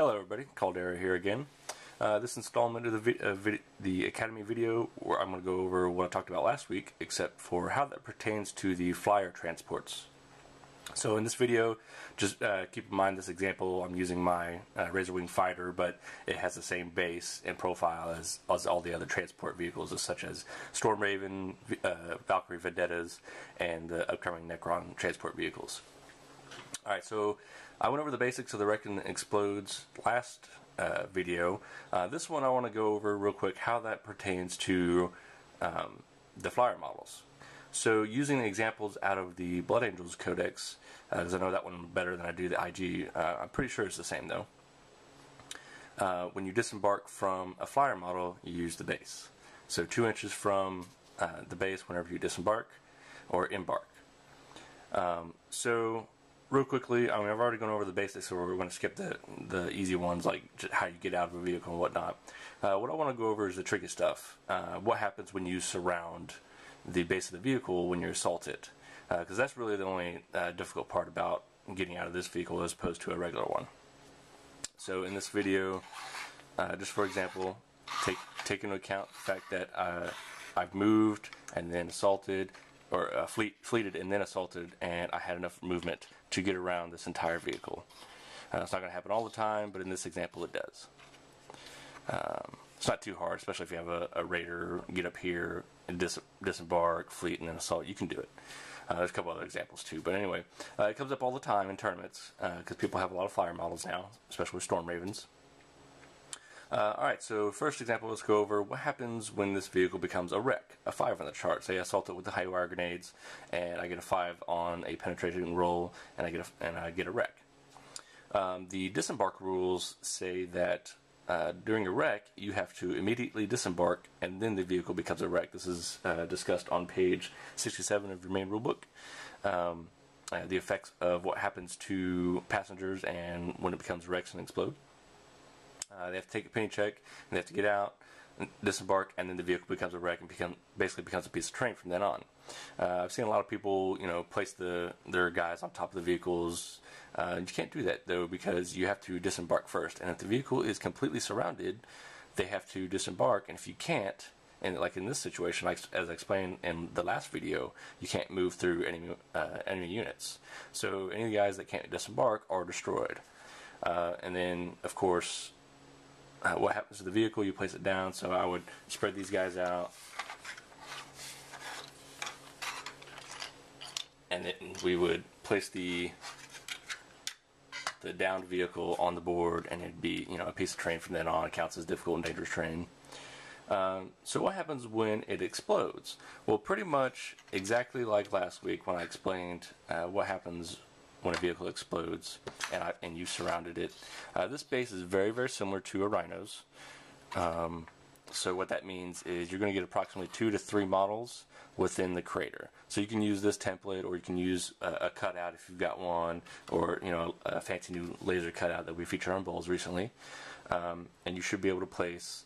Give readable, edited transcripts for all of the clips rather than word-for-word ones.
Hello everybody, Caldera here again. This installment of the Academy video, where I'm going to go over what I talked about last week, except for how that pertains to the flyer transports. So in this video, just keep in mind this example, I'm using my Razorwing Fighter, but it has the same base and profile as all the other transport vehicles, such as Storm Raven, Valkyrie Vendettas, and the upcoming Necron transport vehicles. Alright, so I went over the basics of the Wreck and Explodes last video. This one I want to go over real quick how that pertains to the flyer models. So using the examples out of the Blood Angels Codex, because I know that one better than I do the IG, I'm pretty sure it's the same though. When you disembark from a flyer model, you use the base. So 2 inches from the base whenever you disembark or embark. So real quickly, I mean, I've already gone over the basics, so we're going to skip the easy ones, like how you get out of a vehicle and whatnot. What I want to go over is the tricky stuff. What happens when you surround the base of the vehicle when you assault it? Because that's really the only difficult part about getting out of this vehicle as opposed to a regular one. So in this video, just for example, take into account the fact that I've moved and then assaulted, or fleeted and then assaulted, and I had enough movement to get around this entire vehicle. It's not going to happen all the time, but in this example it does. It's not too hard, especially if you have a raider, get up here, and disembark, fleet, and then assault. You can do it. There's a couple other examples too, but anyway, it comes up all the time in tournaments, because people have a lot of flyer models now, especially with Storm Ravens. Alright, so first example, let's go over what happens when this vehicle becomes a wreck, a 5 on the chart. Say I assault it with the high wire grenades, and I get a 5 on a penetration roll, and I get a wreck. The disembark rules say that during a wreck, you have to immediately disembark, and then the vehicle becomes a wreck. This is discussed on page 67 of your main rulebook. The effects of what happens to passengers and when it becomes wrecks and explode. They have to take a penny check, and they have to get out, disembark, and then the vehicle becomes a wreck and basically becomes a piece of terrain from then on. I've seen a lot of people, place their guys on top of the vehicles. You can't do that though, because you have to disembark first. And if the vehicle is completely surrounded, they have to disembark. And if you can't, and like in this situation, as I explained in the last video, you can't move through enemy units. So any of the guys that can't disembark are destroyed. And then, of course, what happens to the vehicle, you place it down. So I would spread these guys out, and then we would place the downed vehicle on the board, and it'd be a piece of terrain from then on. It counts as difficult and dangerous terrain. So what happens when it explodes? Well, pretty much exactly like last week when I explained what happens when a vehicle explodes and you surrounded it. This base is very, very similar to a Rhino's. So what that means is you're going to get approximately 2 to 3 models within the crater. So you can use this template, or you can use a cutout if you've got one, or a fancy new laser cutout that we featured on BoLS recently. And you should be able to place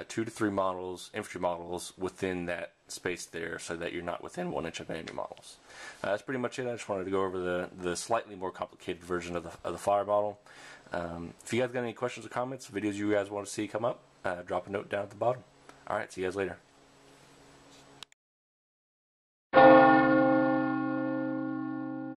2 to 3 models, infantry models, within that space there, so that you're not within 1 inch of enemy models. That's pretty much it. I just wanted to go over the slightly more complicated version of the flyer model. If you guys got any questions or comments, videos you guys want to see come up, drop a note down at the bottom. Alright, see you guys later.